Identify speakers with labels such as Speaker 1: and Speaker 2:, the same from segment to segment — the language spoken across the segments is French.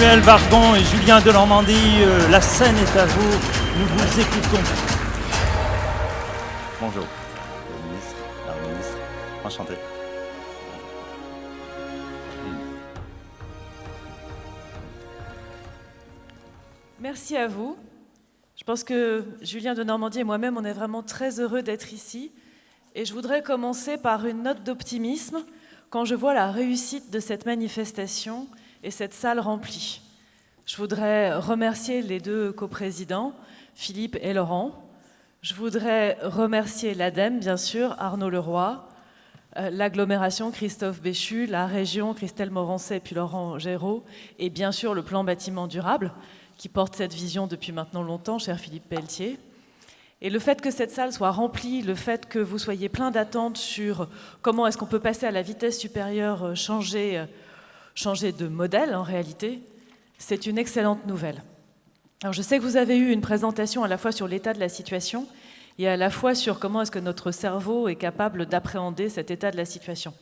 Speaker 1: Emmanuel Vargon et Julien de Normandie, la scène est à vous, nous vous écoutons. Bonjour, le ministre, la ministre, enchanté.
Speaker 2: Merci à vous. Je pense que Julien de Normandie et moi-même, on est vraiment très heureux d'être ici. Et je voudrais commencer par une note d'optimisme quand je vois la réussite de cette manifestation et cette salle remplie. Je voudrais remercier les deux coprésidents, Philippe et Laurent. Je voudrais remercier l'ADEME, bien sûr, Arnaud Leroy, l'agglomération, Christophe Béchu, la région, Christelle Morancet et puis Laurent Géraud, et bien sûr le plan bâtiment durable, qui porte cette vision depuis maintenant longtemps, cher Philippe Pelletier. Et le fait que cette salle soit remplie, le fait que vous soyez plein d'attentes sur comment est-ce qu'on peut passer à la vitesse supérieure, changer de modèle en réalité, c'est une excellente nouvelle. Alors je sais que vous avez eu une présentation à la fois sur l'état de la situation et à la fois sur comment est-ce que notre cerveau est capable d'appréhender cet état de la situation.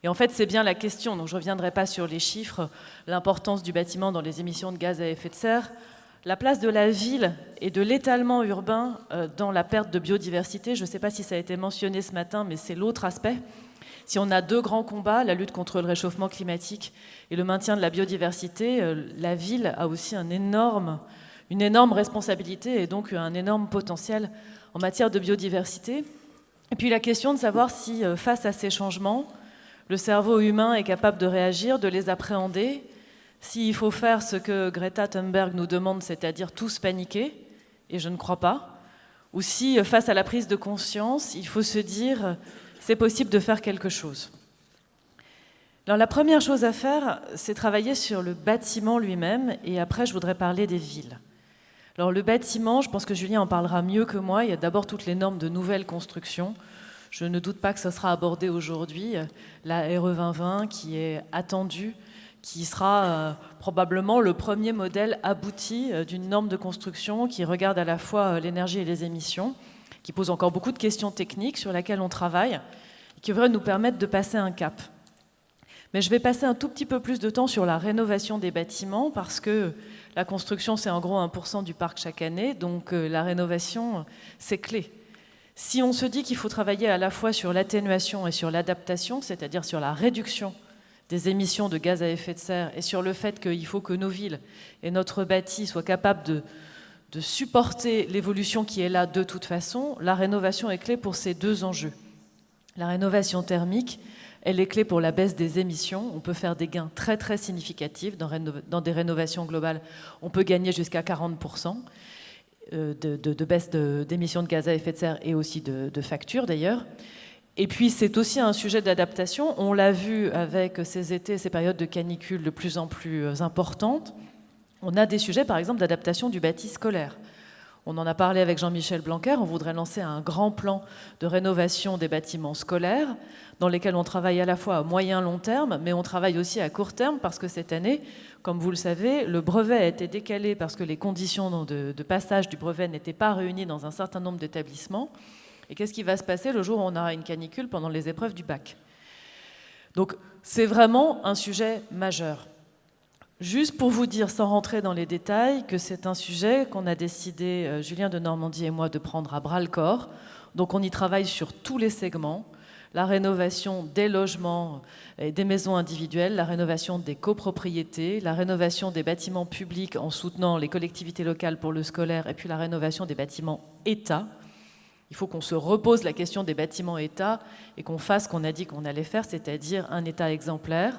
Speaker 2: Et en fait, c'est bien la question, donc je ne reviendrai pas sur les chiffres, l'importance du bâtiment dans les émissions de gaz à effet de serre, la place de la ville et de l'étalement urbain dans la perte de biodiversité. Je ne sais pas si ça a été mentionné ce matin, mais c'est l'autre aspect. Si on a deux grands combats, la lutte contre le réchauffement climatique et le maintien de la biodiversité, la ville a aussi une énorme responsabilité et donc un énorme potentiel en matière de biodiversité. Et puis la question de savoir si, face à ces changements, le cerveau humain est capable de réagir, de les appréhender, s'il faut faire ce que Greta Thunberg nous demande, c'est-à-dire tous paniquer, et je ne crois pas, ou si, face à la prise de conscience, il faut se dire c'est possible de faire quelque chose. Alors la première chose à faire, c'est travailler sur le bâtiment lui-même, et après je voudrais parler des villes. Alors le bâtiment, je pense que Julien en parlera mieux que moi, il y a d'abord toutes les normes de nouvelles constructions. Je ne doute pas que ça sera abordé aujourd'hui, la RE 2020 qui est attendue, qui sera probablement le premier modèle abouti d'une norme de construction qui regarde à la fois l'énergie et les émissions, qui pose encore beaucoup de questions techniques sur lesquelles on travaille, et qui devrait nous permettre de passer un cap. Mais je vais passer un tout petit peu plus de temps sur la rénovation des bâtiments, parce que la construction, c'est en gros 1% du parc chaque année, donc la rénovation, c'est clé. Si on se dit qu'il faut travailler à la fois sur l'atténuation et sur l'adaptation, c'est-à-dire sur la réduction des émissions de gaz à effet de serre et sur le fait qu'il faut que nos villes et notre bâti soient capables de supporter l'évolution qui est là de toute façon, la rénovation est clé pour ces deux enjeux. La rénovation thermique, elle est clé pour la baisse des émissions. On peut faire des gains très très significatifs dans des rénovations globales. On peut gagner jusqu'à 40% de baisse d'émissions de gaz à effet de serre et aussi de factures d'ailleurs. Et puis c'est aussi un sujet d'adaptation. On l'a vu avec ces étés, ces périodes de canicule de plus en plus importantes. On a des sujets par exemple d'adaptation du bâti scolaire. On en a parlé avec Jean-Michel Blanquer, on voudrait lancer un grand plan de rénovation des bâtiments scolaires dans lesquels on travaille à la fois à moyen long terme, mais on travaille aussi à court terme parce que cette année, comme vous le savez, le brevet a été décalé parce que les conditions de passage du brevet n'étaient pas réunies dans un certain nombre d'établissements. Et qu'est-ce qui va se passer le jour où on aura une canicule pendant les épreuves du bac? Donc c'est vraiment un sujet majeur. Juste pour vous dire, sans rentrer dans les détails, que c'est un sujet qu'on a décidé, Julien de Normandie et moi, de prendre à bras-le-corps. Donc on y travaille sur tous les segments. La rénovation des logements et des maisons individuelles, la rénovation des copropriétés, la rénovation des bâtiments publics en soutenant les collectivités locales pour le scolaire et puis la rénovation des bâtiments État. Il faut qu'on se repose la question des bâtiments État et qu'on fasse ce qu'on a dit qu'on allait faire, c'est-à-dire un État exemplaire.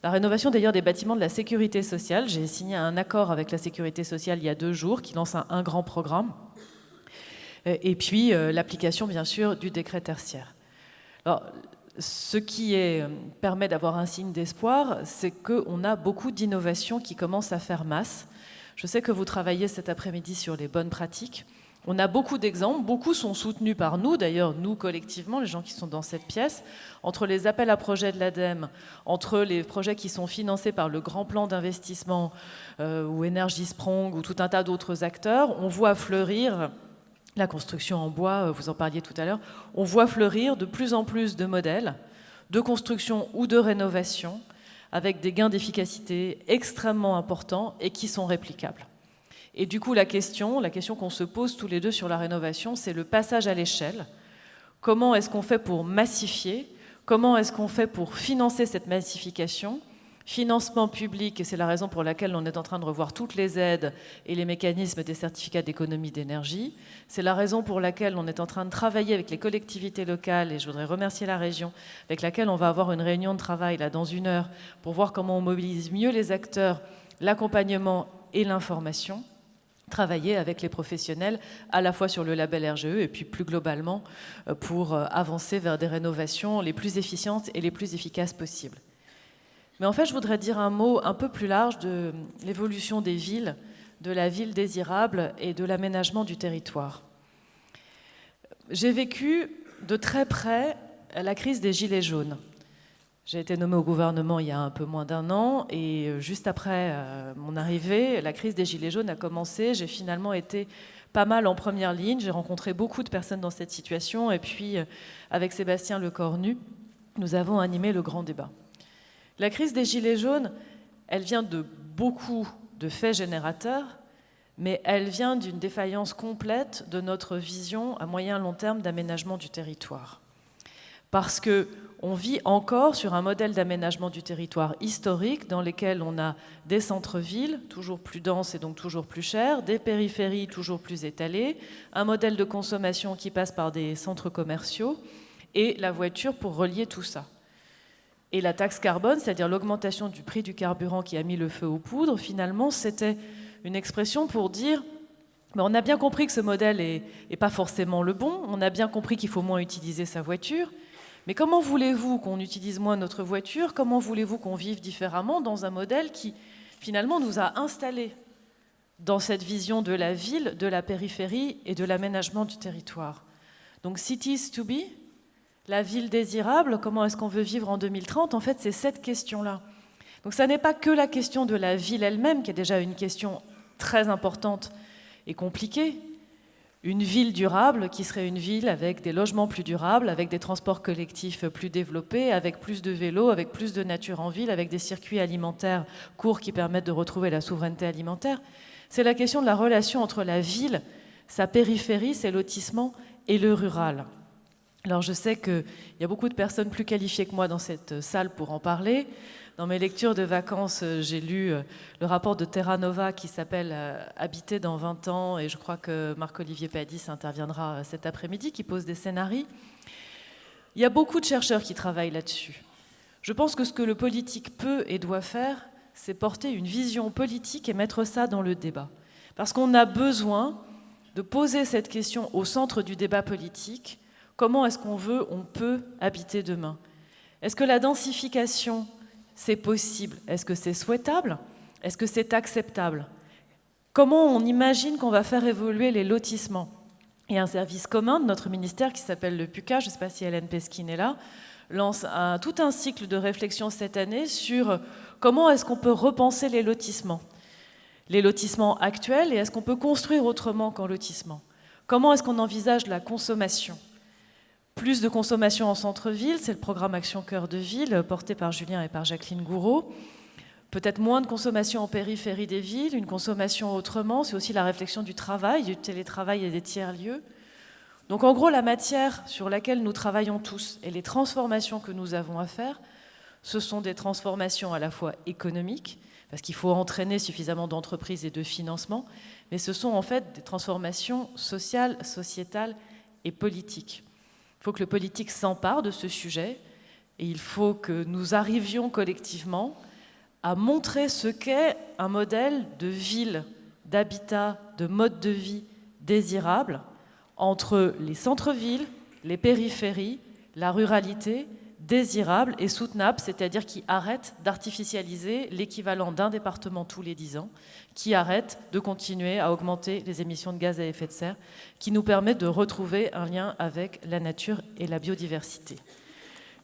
Speaker 2: La rénovation d'ailleurs des bâtiments de la sécurité sociale. J'ai signé un accord avec la sécurité sociale il y a 2 jours qui lance un grand programme. Et puis l'application bien sûr du décret tertiaire. Alors, ce qui permet d'avoir un signe d'espoir, c'est qu'on a beaucoup d'innovations qui commencent à faire masse. Je sais que vous travaillez cet après-midi sur les bonnes pratiques. On a beaucoup d'exemples, beaucoup sont soutenus par nous, d'ailleurs nous collectivement, les gens qui sont dans cette pièce, entre les appels à projets de l'ADEME, entre les projets qui sont financés par le grand plan d'investissement ou Energy Sprong ou tout un tas d'autres acteurs, on voit fleurir la construction en bois, vous en parliez tout à l'heure, on voit fleurir de plus en plus de modèles de construction ou de rénovation avec des gains d'efficacité extrêmement importants et qui sont réplicables. Et du coup, la question qu'on se pose tous les deux sur la rénovation, c'est le passage à l'échelle. Comment est-ce qu'on fait pour massifier? Comment est-ce qu'on fait pour financer cette massification? Financement public, et c'est la raison pour laquelle on est en train de revoir toutes les aides et les mécanismes des certificats d'économie d'énergie. C'est la raison pour laquelle on est en train de travailler avec les collectivités locales, et je voudrais remercier la région, avec laquelle on va avoir une réunion de travail là, dans 1 heure, pour voir comment on mobilise mieux les acteurs, l'accompagnement et l'information. Travailler avec les professionnels, à la fois sur le label RGE et puis plus globalement pour avancer vers des rénovations les plus efficientes et les plus efficaces possibles. Mais en fait, je voudrais dire un mot un peu plus large de l'évolution des villes, de la ville désirable et de l'aménagement du territoire. J'ai vécu de très près la crise des Gilets jaunes. J'ai été nommée au gouvernement il y a un peu moins d'1 an et juste après mon arrivée, la crise des Gilets jaunes a commencé. J'ai finalement été pas mal en première ligne. J'ai rencontré beaucoup de personnes dans cette situation et puis avec Sébastien Lecornu, nous avons animé le grand débat. La crise des Gilets jaunes, elle vient de beaucoup de faits générateurs, mais elle vient d'une défaillance complète de notre vision à moyen long terme d'aménagement du territoire. Parce qu'on vit encore sur un modèle d'aménagement du territoire historique dans lequel on a des centres-villes toujours plus denses et donc toujours plus chers, des périphéries toujours plus étalées, un modèle de consommation qui passe par des centres commerciaux et la voiture pour relier tout ça. Et la taxe carbone, c'est-à-dire l'augmentation du prix du carburant qui a mis le feu aux poudres, finalement, c'était une expression pour dire mais on a bien compris que ce modèle n'est pas forcément le bon, on a bien compris qu'il faut moins utiliser sa voiture, mais comment voulez-vous qu'on utilise moins notre voiture? Comment voulez-vous qu'on vive différemment dans un modèle qui, finalement, nous a installés dans cette vision de la ville, de la périphérie et de l'aménagement du territoire? Donc, cities to be, la ville désirable, comment est-ce qu'on veut vivre en 2030? En fait, c'est cette question-là. Donc, ça n'est pas que la question de la ville elle-même, qui est déjà une question très importante et compliquée. Une ville durable qui serait une ville avec des logements plus durables, avec des transports collectifs plus développés, avec plus de vélos, avec plus de nature en ville, avec des circuits alimentaires courts qui permettent de retrouver la souveraineté alimentaire. C'est la question de la relation entre la ville, sa périphérie, ses lotissements et le rural. Alors je sais qu'il y a beaucoup de personnes plus qualifiées que moi dans cette salle pour en parler. Dans mes lectures de vacances, j'ai lu le rapport de Terra Nova qui s'appelle « Habiter dans 20 ans » et je crois que Marc-Olivier Padis interviendra cet après-midi, qui pose des scénarios. Il y a beaucoup de chercheurs qui travaillent là-dessus. Je pense que ce que le politique peut et doit faire, c'est porter une vision politique et mettre ça dans le débat. Parce qu'on a besoin de poser cette question au centre du débat politique. Comment est-ce qu'on veut, on peut habiter demain? Est-ce que la densification, c'est possible? Est-ce que c'est souhaitable? Est-ce que c'est acceptable? Comment on imagine qu'on va faire évoluer les lotissements? Et un service commun de notre ministère qui s'appelle le PUCA, je ne sais pas si Hélène Pesquine est là, lance tout un cycle de réflexion cette année sur comment est-ce qu'on peut repenser les lotissements actuels, et est-ce qu'on peut construire autrement qu'en lotissement? Comment est-ce qu'on envisage la consommation? Plus de consommation en centre-ville, c'est le programme Action Cœur de Ville, porté par Julien et par Jacqueline Gouraud. Peut-être moins de consommation en périphérie des villes, une consommation autrement, c'est aussi la réflexion du travail, du télétravail et des tiers-lieux. Donc en gros, la matière sur laquelle nous travaillons tous et les transformations que nous avons à faire, ce sont des transformations à la fois économiques, parce qu'il faut entraîner suffisamment d'entreprises et de financements, mais ce sont en fait des transformations sociales, sociétales et politiques. Il faut que le politique s'empare de ce sujet et il faut que nous arrivions collectivement à montrer ce qu'est un modèle de ville, d'habitat, de mode de vie désirable entre les centres-villes, les périphéries, la ruralité, désirable et soutenable, c'est-à-dire qui arrête d'artificialiser l'équivalent d'un département tous les 10 ans, qui arrête de continuer à augmenter les émissions de gaz à effet de serre, qui nous permet de retrouver un lien avec la nature et la biodiversité.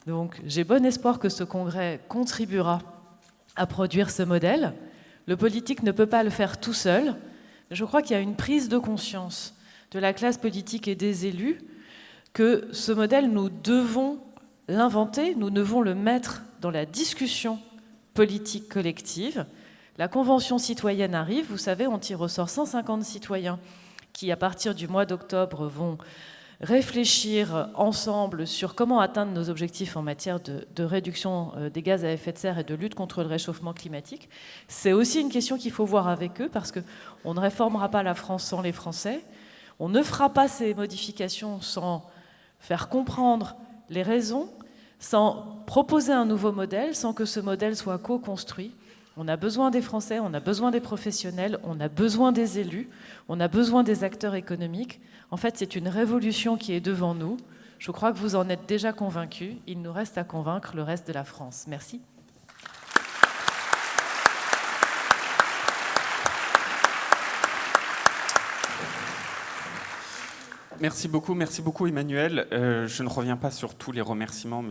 Speaker 2: Donc j'ai bon espoir que ce congrès contribuera à produire ce modèle. Le politique ne peut pas le faire tout seul. Je crois qu'il y a une prise de conscience de la classe politique et des élus que ce modèle, nous devons l'inventer, nous devons le mettre dans la discussion politique collective. La Convention citoyenne arrive, vous savez, on tire au sort 150 citoyens qui, à partir du mois d'octobre, vont réfléchir ensemble sur comment atteindre nos objectifs en matière de réduction des gaz à effet de serre et de lutte contre le réchauffement climatique. C'est aussi une question qu'il faut voir avec eux, parce qu'on ne réformera pas la France sans les Français. On ne fera pas ces modifications sans faire comprendre les raisons, sans proposer un nouveau modèle, sans que ce modèle soit co-construit. On a besoin des Français, on a besoin des professionnels, on a besoin des élus, on a besoin des acteurs économiques. En fait, c'est une révolution qui est devant nous. Je crois que vous en êtes déjà convaincus. Il nous reste à convaincre le reste de la France. Merci.
Speaker 3: Merci beaucoup Emmanuel. Je ne reviens pas sur tous les remerciements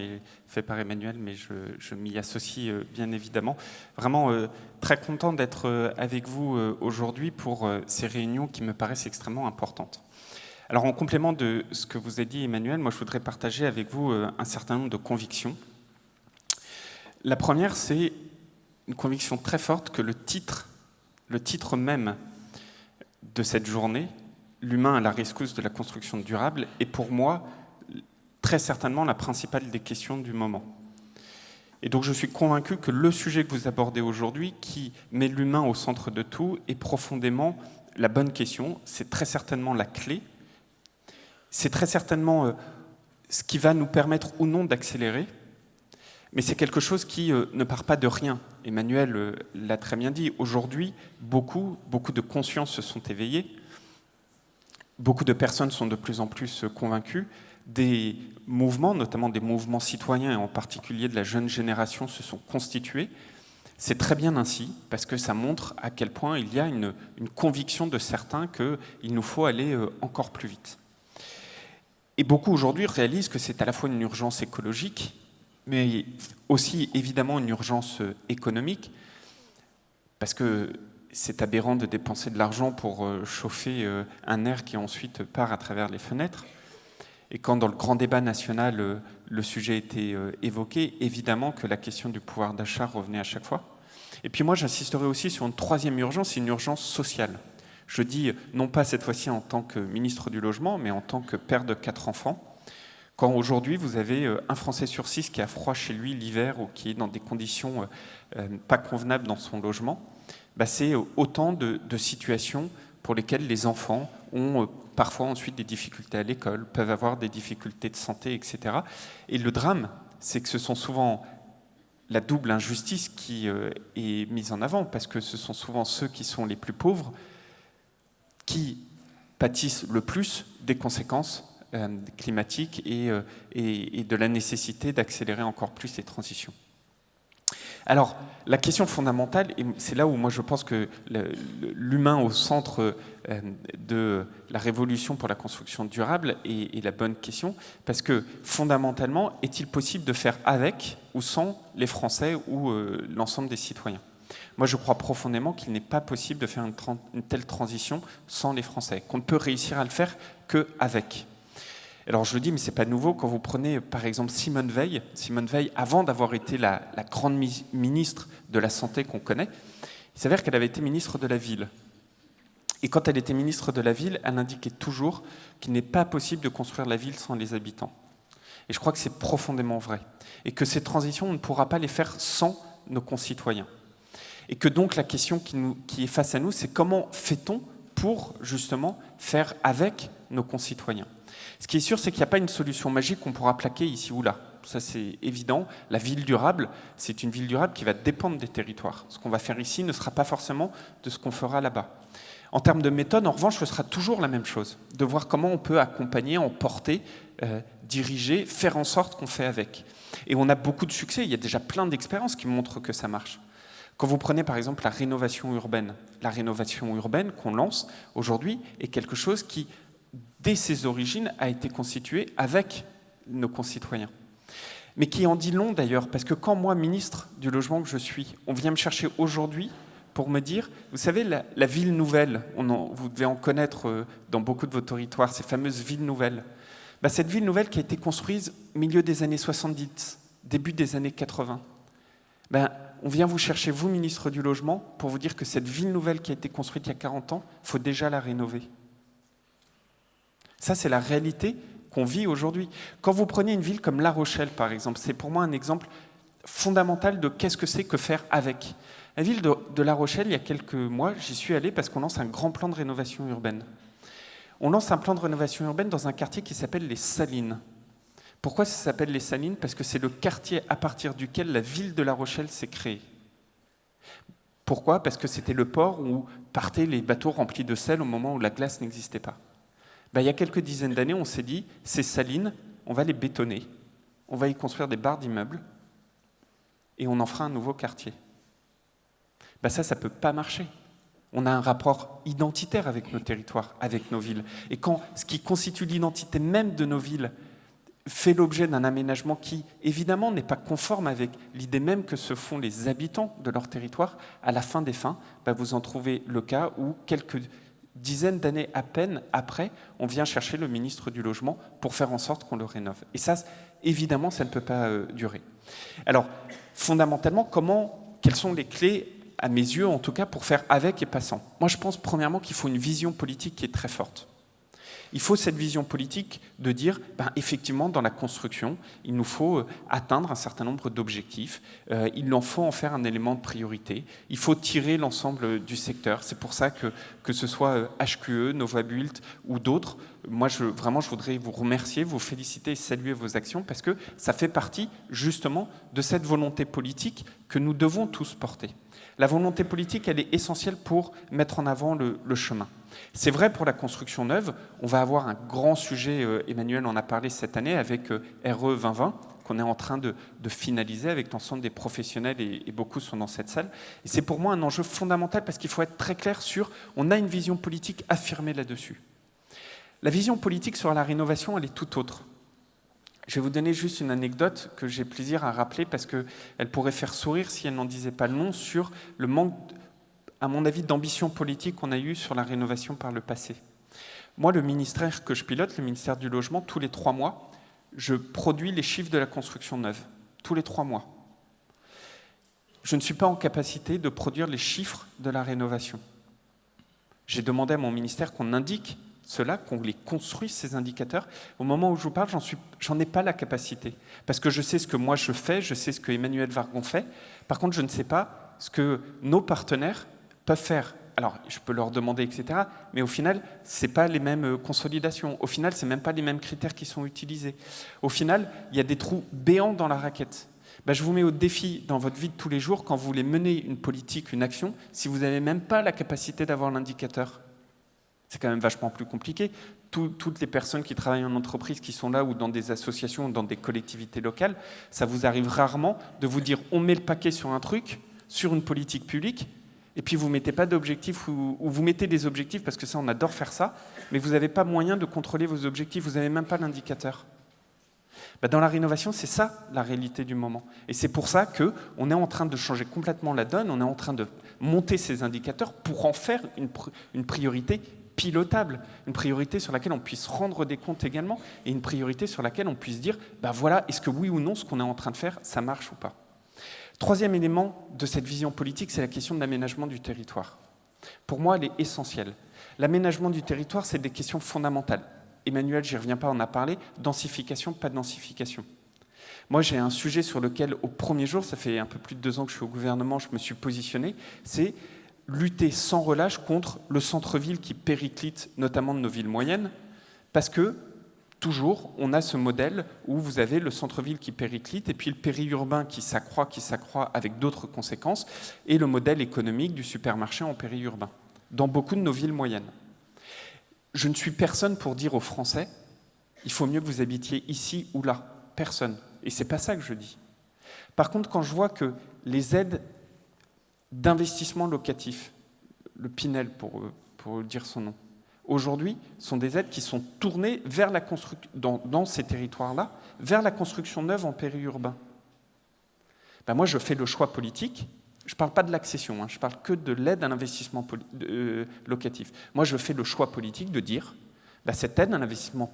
Speaker 3: faits par Emmanuel, mais je m'y associe bien évidemment. Vraiment très content d'être avec vous aujourd'hui pour ces réunions qui me paraissent extrêmement importantes. Alors en complément de ce que vous a dit Emmanuel, moi je voudrais partager avec vous un certain nombre de convictions. La première, c'est une conviction très forte que le titre même de cette journée, l'humain à la rescousse de la construction durable, est pour moi très certainement la principale des questions du moment. Et donc je suis convaincu que le sujet que vous abordez aujourd'hui, qui met l'humain au centre de tout, est profondément la bonne question. C'est très certainement la clé. C'est très certainement ce qui va nous permettre ou non d'accélérer. Mais c'est quelque chose qui ne part pas de rien. Emmanuel l'a très bien dit. Aujourd'hui, beaucoup de consciences se sont éveillées. Beaucoup de personnes sont de plus en plus convaincues. Des mouvements, notamment des mouvements citoyens, et en particulier de la jeune génération, se sont constitués. C'est très bien ainsi, parce que ça montre à quel point il y a une conviction de certains qu'il nous faut aller encore plus vite. Et beaucoup aujourd'hui réalisent que c'est à la fois une urgence écologique, mais aussi évidemment une urgence économique, parce que c'est aberrant de dépenser de l'argent pour chauffer un air qui ensuite part à travers les fenêtres. Et quand dans le grand débat national, le sujet était évoqué, évidemment que la question du pouvoir d'achat revenait à chaque fois. Et puis moi, j'insisterai aussi sur une troisième urgence, c'est une urgence sociale. Je dis, non pas cette fois-ci en tant que ministre du Logement, mais en tant que père de 4 enfants. Quand aujourd'hui, vous avez un Français sur 6 qui a froid chez lui l'hiver ou qui est dans des conditions pas convenables dans son logement, c'est autant de situations pour lesquelles les enfants ont parfois ensuite des difficultés à l'école, peuvent avoir des difficultés de santé, etc. Et le drame, c'est que ce sont souvent la double injustice qui est mise en avant, parce que ce sont souvent ceux qui sont les plus pauvres qui pâtissent le plus des conséquences climatiques et de la nécessité d'accélérer encore plus les transitions. Alors, la question fondamentale, et c'est là où moi je pense que l'humain au centre de la révolution pour la construction durable est la bonne question, parce que fondamentalement, est-il possible de faire avec ou sans les Français ou l'ensemble des citoyens ? Moi je crois profondément qu'il n'est pas possible de faire une telle transition sans les Français, qu'on ne peut réussir à le faire qu'avec. Alors je le dis, mais ce n'est pas nouveau, quand vous prenez par exemple Simone Veil, avant d'avoir été la grande ministre de la Santé qu'on connaît, il s'avère qu'elle avait été ministre de la Ville. Et quand elle était ministre de la Ville, elle indiquait toujours qu'il n'est pas possible de construire la ville sans les habitants. Et je crois que c'est profondément vrai. Et que ces transitions, on ne pourra pas les faire sans nos concitoyens. Et que donc la question qui est face à nous, c'est comment fait-on pour justement faire avec nos concitoyens ? Ce qui est sûr, c'est qu'il n'y a pas une solution magique qu'on pourra plaquer ici ou là. Ça, c'est évident. La ville durable, c'est une ville durable qui va dépendre des territoires. Ce qu'on va faire ici ne sera pas forcément de ce qu'on fera là-bas. En termes de méthode, en revanche, ce sera toujours la même chose. De voir comment on peut accompagner, emporter, diriger, faire en sorte qu'on fait avec. Et on a beaucoup de succès. Il y a déjà plein d'expériences qui montrent que ça marche. Quand vous prenez par exemple la rénovation urbaine qu'on lance aujourd'hui est quelque chose qui, dès ses origines, a été constitué avec nos concitoyens. Mais qui en dit long d'ailleurs, parce que quand moi, ministre du Logement que je suis, on vient me chercher aujourd'hui pour me dire, vous savez, la ville nouvelle, vous devez en connaître dans beaucoup de vos territoires, ces fameuses villes nouvelles. Cette ville nouvelle qui a été construite au milieu des années 70, début des années 80, on vient vous chercher, vous, ministre du Logement, pour vous dire que cette ville nouvelle qui a été construite il y a 40 ans, il faut déjà la rénover. Ça, c'est la réalité qu'on vit aujourd'hui. Quand vous prenez une ville comme La Rochelle, par exemple, c'est pour moi un exemple fondamental de qu'est-ce que c'est que faire avec. La ville de La Rochelle, il y a quelques mois, j'y suis allé parce qu'on lance un grand plan de rénovation urbaine. On lance un plan de rénovation urbaine dans un quartier qui s'appelle les Salines. Pourquoi ça s'appelle les Salines? Parce que c'est le quartier à partir duquel la ville de La Rochelle s'est créée. Pourquoi? Parce que c'était le port où partaient les bateaux remplis de sel au moment où la glace n'existait pas. Il y a quelques dizaines d'années, on s'est dit, ces salines, on va les bétonner, on va y construire des barres d'immeubles, et on en fera un nouveau quartier. Ça ne peut pas marcher. On a un rapport identitaire avec nos territoires, avec nos villes. Et quand ce qui constitue l'identité même de nos villes fait l'objet d'un aménagement qui, évidemment, n'est pas conforme avec l'idée même que se font les habitants de leur territoire, à la fin des fins, vous en trouvez le cas où, quelques dizaines d'années à peine après, on vient chercher le ministre du Logement pour faire en sorte qu'on le rénove. Et ça, évidemment, ça ne peut pas durer. Alors, fondamentalement, quelles sont les clés, à mes yeux en tout cas, pour faire avec et pas sans? Moi, je pense premièrement qu'il faut une vision politique qui est très forte. Il faut cette vision politique de dire, effectivement, dans la construction, il nous faut atteindre un certain nombre d'objectifs. Il en faut en faire un élément de priorité. Il faut tirer l'ensemble du secteur. C'est pour ça que ce soit HQE, Novabuild ou d'autres, moi, je voudrais vous remercier, vous féliciter et saluer vos actions parce que ça fait partie, justement, de cette volonté politique que nous devons tous porter. La volonté politique, elle est essentielle pour mettre en avant le chemin. C'est vrai pour la construction neuve, on va avoir un grand sujet, Emmanuel en a parlé cette année, avec RE 2020, qu'on est en train de finaliser avec l'ensemble des professionnels, et beaucoup sont dans cette salle. Et c'est pour moi un enjeu fondamental parce qu'il faut être très clair sur, on a une vision politique affirmée là-dessus. La vision politique sur la rénovation, elle est tout autre. Je vais vous donner juste une anecdote que j'ai plaisir à rappeler parce qu'elle pourrait faire sourire si elle n'en disait pas le nom sur le manque, à mon avis, d'ambition politique qu'on a eu sur la rénovation par le passé. Moi, le ministère que je pilote, le ministère du Logement, tous les 3 mois, je produis les chiffres de la construction neuve. Tous les 3 mois. Je ne suis pas en capacité de produire les chiffres de la rénovation. J'ai demandé à mon ministère qu'on indique cela, qu'on les construise, ces indicateurs. Au moment où je vous parle, j'en ai pas la capacité. Parce que je sais ce que moi je fais, je sais ce que Emmanuel Vargon fait. Par contre, je ne sais pas ce que nos partenaires peuvent faire. Alors, je peux leur demander, etc. Mais au final, ce n'est pas les mêmes consolidations. Au final, ce n'est même pas les mêmes critères qui sont utilisés. Au final, il y a des trous béants dans la raquette. Je vous mets au défi dans votre vie de tous les jours, quand vous voulez mener une politique, une action, si vous n'avez même pas la capacité d'avoir l'indicateur. C'est quand même vachement plus compliqué. Toutes les personnes qui travaillent en entreprise, qui sont là, ou dans des associations, ou dans des collectivités locales, ça vous arrive rarement de vous dire on met le paquet sur un truc, sur une politique publique, et puis vous ne mettez pas d'objectifs, ou vous mettez des objectifs, parce que ça, on adore faire ça, mais vous n'avez pas moyen de contrôler vos objectifs, vous n'avez même pas l'indicateur. Dans la rénovation, c'est ça la réalité du moment. Et c'est pour ça qu'on est en train de changer complètement la donne, on est en train de monter ces indicateurs pour en faire une priorité pilotable, une priorité sur laquelle on puisse rendre des comptes également, et une priorité sur laquelle on puisse dire, voilà, est-ce que oui ou non, ce qu'on est en train de faire, ça marche ou pas. Troisième élément de cette vision politique, c'est la question de l'aménagement du territoire. Pour moi, elle est essentielle. L'aménagement du territoire, c'est des questions fondamentales. Emmanuel, j'y reviens pas, on a parlé, densification, pas densification. Moi, j'ai un sujet sur lequel, au premier jour, ça fait un peu plus de 2 ans que je suis au gouvernement, je me suis positionné, c'est lutter sans relâche contre le centre-ville qui périclite, notamment de nos villes moyennes, parce que, toujours, on a ce modèle où vous avez le centre-ville qui périclite, et puis le périurbain qui s'accroît avec d'autres conséquences, et le modèle économique du supermarché en périurbain, dans beaucoup de nos villes moyennes. Je ne suis personne pour dire aux Français, il faut mieux que vous habitiez ici ou là. Personne. Et c'est pas ça que je dis. Par contre, quand je vois que les aides d'investissement locatif, le Pinel pour dire son nom, aujourd'hui, sont des aides qui sont tournées vers la dans ces territoires-là, vers la construction neuve en périurbain. Moi, je fais le choix politique. Je ne parle pas de l'accession, je parle que de l'aide à l'investissement locatif. Moi, je fais le choix politique de dire, cette aide à l'investissement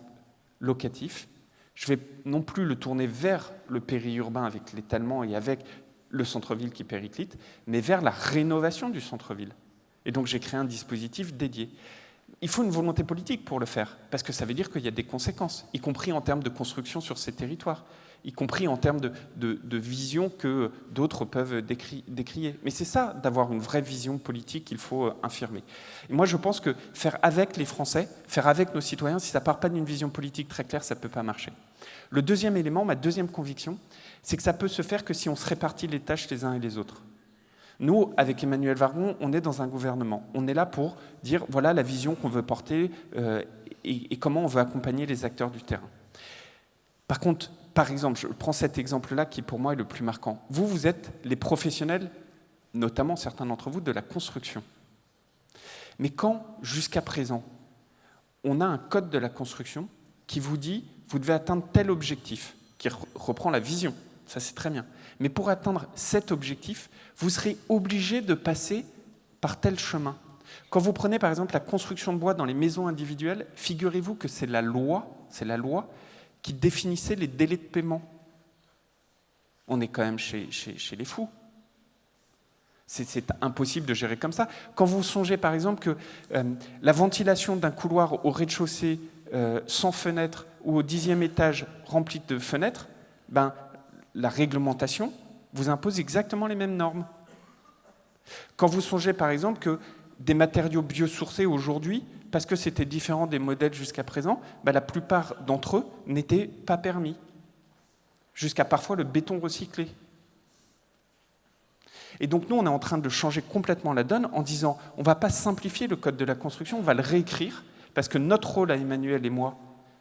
Speaker 3: locatif, je ne vais non plus le tourner vers le périurbain avec l'étalement et avec le centre-ville qui périclite, mais vers la rénovation du centre-ville. Et donc j'ai créé un dispositif dédié. Il faut une volonté politique pour le faire, parce que ça veut dire qu'il y a des conséquences, y compris en termes de construction sur ces territoires, y compris en termes de vision que d'autres peuvent décrier. Mais c'est ça, d'avoir une vraie vision politique qu'il faut infirmer. Et moi, je pense que faire avec les Français, faire avec nos citoyens, si ça ne part pas d'une vision politique très claire, ça ne peut pas marcher. Le deuxième élément, ma deuxième conviction, c'est que ça peut se faire que si on se répartit les tâches les uns et les autres. Nous, avec Emmanuelle Wargon, on est dans un gouvernement. On est là pour dire, voilà la vision qu'on veut porter et comment on veut accompagner les acteurs du terrain. Par contre, par exemple, je prends cet exemple-là qui pour moi est le plus marquant. Vous êtes les professionnels, notamment certains d'entre vous, de la construction. Mais quand, jusqu'à présent, on a un code de la construction qui vous dit, vous devez atteindre tel objectif, qui reprend la vision, ça c'est très bien. Mais pour atteindre cet objectif, vous serez obligé de passer par tel chemin. Quand vous prenez par exemple la construction de bois dans les maisons individuelles, figurez-vous que c'est la loi qui définissait les délais de paiement. On est quand même chez les fous. C'est impossible de gérer comme ça. Quand vous songez par exemple que la ventilation d'un couloir au rez-de-chaussée sans fenêtre ou au 10e étage rempli de fenêtres, la réglementation vous impose exactement les mêmes normes. Quand vous songez par exemple que des matériaux biosourcés aujourd'hui, parce que c'était différent des modèles jusqu'à présent, la plupart d'entre eux n'étaient pas permis, jusqu'à parfois le béton recyclé. Et donc nous, on est en train de changer complètement la donne en disant, on ne va pas simplifier le code de la construction, on va le réécrire, parce que notre rôle à Emmanuelle et moi,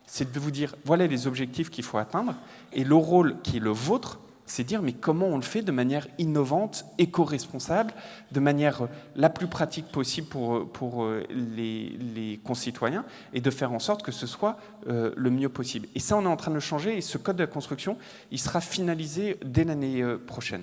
Speaker 3: c'est de vous dire, voilà les objectifs qu'il faut atteindre, et le rôle qui est le vôtre, c'est dire, mais comment on le fait de manière innovante, éco-responsable, de manière la plus pratique possible pour les concitoyens, et de faire en sorte que ce soit le mieux possible. Et ça, on est en train de le changer, et ce code de la construction, il sera finalisé dès l'année prochaine.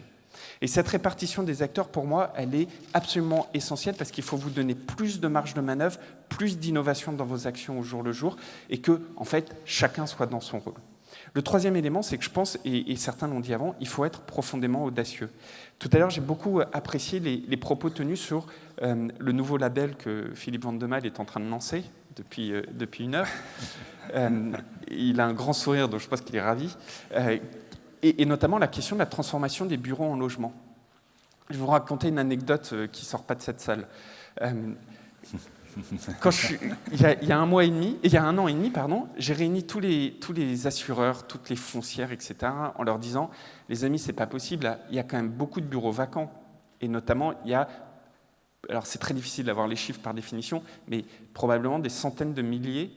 Speaker 3: Et cette répartition des acteurs, pour moi, elle est absolument essentielle parce qu'il faut vous donner plus de marge de manœuvre, plus d'innovation dans vos actions au jour le jour, et que, en fait, chacun soit dans son rôle. Le troisième élément, c'est que je pense, et certains l'ont dit avant, il faut être profondément audacieux. Tout à l'heure, j'ai beaucoup apprécié les propos tenus sur le nouveau label que Philippe Vandemal est en train de lancer depuis une heure. Il a un grand sourire, donc je pense qu'il est ravi. Et notamment la question de la transformation des bureaux en logements. Je vais vous raconter une anecdote qui ne sort pas de cette salle. Il y a un an et demi, j'ai réuni tous les assureurs, toutes les foncières, etc., en leur disant, les amis, c'est pas possible, il y a quand même beaucoup de bureaux vacants. Et notamment, il y a, alors c'est très difficile d'avoir les chiffres par définition, mais probablement des centaines de milliers,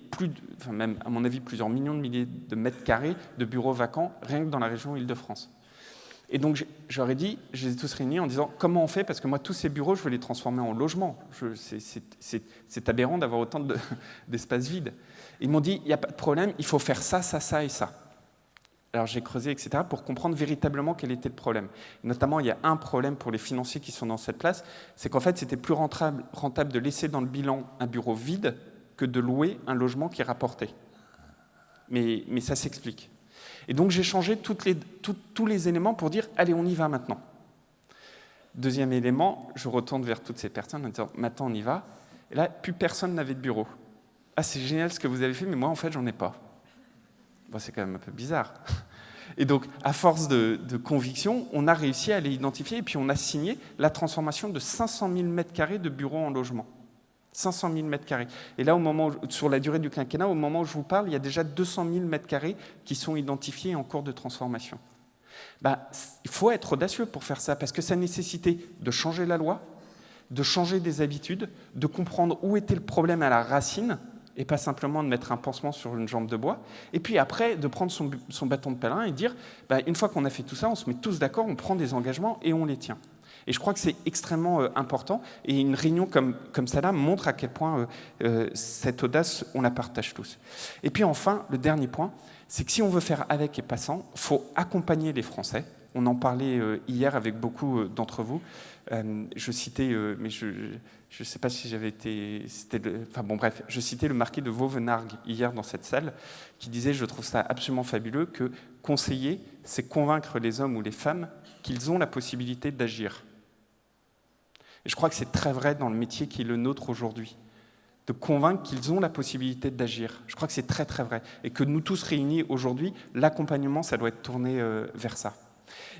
Speaker 3: même à mon avis plusieurs millions de milliers de mètres carrés de bureaux vacants, rien que dans la région Île-de-France. Et donc, j'aurais dit, je les ai tous réunis en disant, comment on fait? Parce que moi, tous ces bureaux, je veux les transformer en logements. C'est aberrant d'avoir autant d'espaces vides. Ils m'ont dit, il n'y a pas de problème, il faut faire ça, ça, ça et ça. Alors, j'ai creusé, etc., pour comprendre véritablement quel était le problème. Notamment, il y a un problème pour les financiers qui sont dans cette place, c'est qu'en fait, c'était plus rentable de laisser dans le bilan un bureau vide que de louer un logement qui rapportait. Mais ça s'explique. Et donc j'ai changé tous les éléments pour dire « allez, on y va maintenant ». Deuxième élément, je retourne vers toutes ces personnes en disant « maintenant on y va ». Et là, plus personne n'avait de bureau. « Ah, c'est génial ce que vous avez fait, mais moi en fait, j'en ai pas. » Bon, c'est quand même un peu bizarre. Et donc, à force de conviction, on a réussi à les identifier et puis on a signé la transformation de 500 000 m² de bureaux en logement. 500 000 m². Et là, sur la durée du quinquennat, au moment où je vous parle, il y a déjà 200 000 m² qui sont identifiés en cours de transformation. Il faut être audacieux pour faire ça, parce que ça nécessitait de changer la loi, de changer des habitudes, de comprendre où était le problème à la racine, et pas simplement de mettre un pansement sur une jambe de bois, et puis après, de prendre son bâton de pèlerin et dire, une fois qu'on a fait tout ça, on se met tous d'accord, on prend des engagements et on les tient. Et je crois que c'est extrêmement important. Et une réunion comme celle-là montre à quel point cette audace, on la partage tous. Et puis enfin, le dernier point, c'est que si on veut faire avec et pas sans, il faut accompagner les Français. On en parlait hier avec beaucoup d'entre vous. Je citais, mais je ne sais pas si j'avais été... je citais le marquis de Vauvenargues hier dans cette salle, qui disait, je trouve ça absolument fabuleux, que conseiller, c'est convaincre les hommes ou les femmes qu'ils ont la possibilité d'agir. Et je crois que c'est très vrai dans le métier qui est le nôtre aujourd'hui, de convaincre qu'ils ont la possibilité d'agir. Je crois que c'est très très vrai. Et que nous tous réunis aujourd'hui, l'accompagnement, ça doit être tourné vers ça.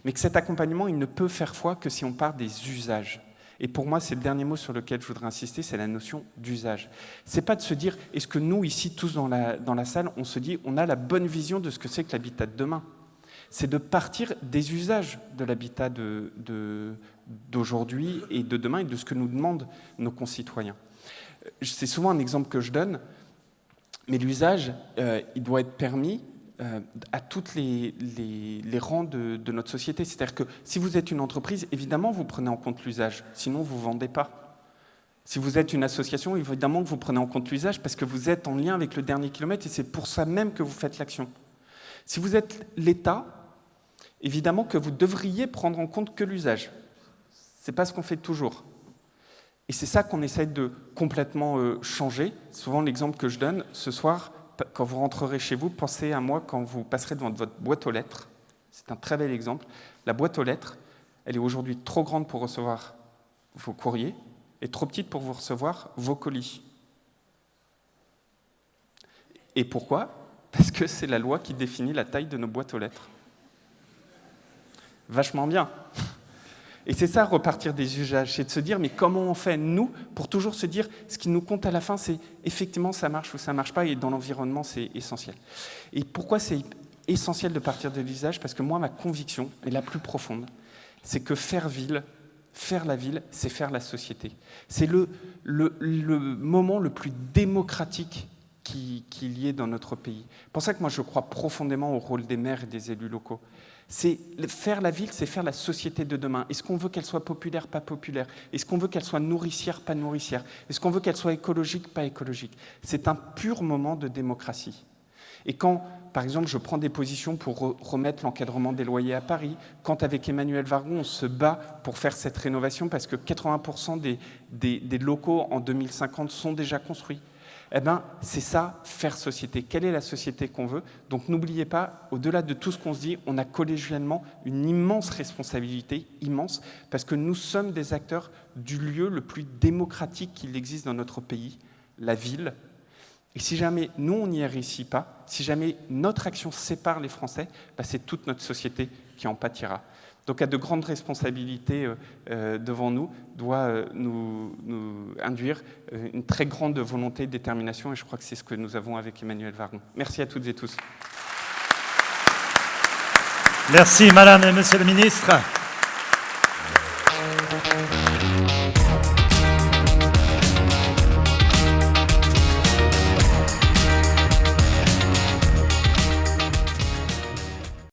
Speaker 3: Mais que cet accompagnement, il ne peut faire foi que si on part des usages. Et pour moi, c'est le dernier mot sur lequel je voudrais insister, c'est la notion d'usage. C'est pas de se dire, est-ce que nous, ici, tous dans la salle, on se dit, on a la bonne vision de ce que c'est que l'habitat de demain. C'est de partir des usages de l'habitat d'aujourd'hui et de demain et de ce que nous demandent nos concitoyens. C'est souvent un exemple que je donne, mais l'usage, il doit être permis à tous les rangs de notre société. C'est-à-dire que si vous êtes une entreprise, évidemment, vous prenez en compte l'usage, sinon vous ne vendez pas. Si vous êtes une association, évidemment que vous prenez en compte l'usage parce que vous êtes en lien avec le dernier kilomètre et c'est pour ça même que vous faites l'action. Si vous êtes l'État, évidemment que vous devriez prendre en compte que l'usage. Ce n'est pas ce qu'on fait toujours. Et c'est ça qu'on essaie de complètement changer. Souvent, l'exemple que je donne, ce soir, quand vous rentrerez chez vous, pensez à moi quand vous passerez devant votre boîte aux lettres. C'est un très bel exemple. La boîte aux lettres, elle est aujourd'hui trop grande pour recevoir vos courriers et trop petite pour vous recevoir vos colis. Et pourquoi ? Parce que c'est la loi qui définit la taille de nos boîtes aux lettres. Vachement bien. Et c'est ça, repartir des usages, c'est de se dire, mais comment on fait, nous, pour toujours se dire, ce qui nous compte à la fin, c'est effectivement ça marche ou ça ne marche pas, et dans l'environnement, c'est essentiel. Et pourquoi c'est essentiel de partir de l'usage ? Parce que moi, ma conviction, et la plus profonde, c'est que faire la ville, c'est faire la société. C'est le moment le plus démocratique qu'il y ait dans notre pays. C'est pour ça que moi, je crois profondément au rôle des maires et des élus locaux. C'est faire la ville, c'est faire la société de demain. Est-ce qu'on veut qu'elle soit populaire, pas populaire ? Est-ce qu'on veut qu'elle soit nourricière, pas nourricière ? Est-ce qu'on veut qu'elle soit écologique, pas écologique ? C'est un pur moment de démocratie. Et quand, par exemple, je prends des positions pour remettre l'encadrement des loyers à Paris, quand avec Emmanuel Vargon, on se bat pour faire cette rénovation parce que 80% des locaux en 2050 sont déjà construits, eh bien, c'est ça, faire société. Quelle est la société qu'on veut ? Donc n'oubliez pas, au-delà de tout ce qu'on se dit, on a collégialement une immense responsabilité, immense, parce que nous sommes des acteurs du lieu le plus démocratique qu'il existe dans notre pays, la ville. Et si jamais nous, on n'y réussit pas, si jamais notre action sépare les Français, c'est toute notre société qui en pâtira. Donc, à de grandes responsabilités devant nous, doit nous induire une très grande volonté et détermination, et je crois que c'est ce que nous avons avec Emmanuel Vargon. Merci à toutes et tous.
Speaker 1: Merci, Madame et Monsieur le Ministre.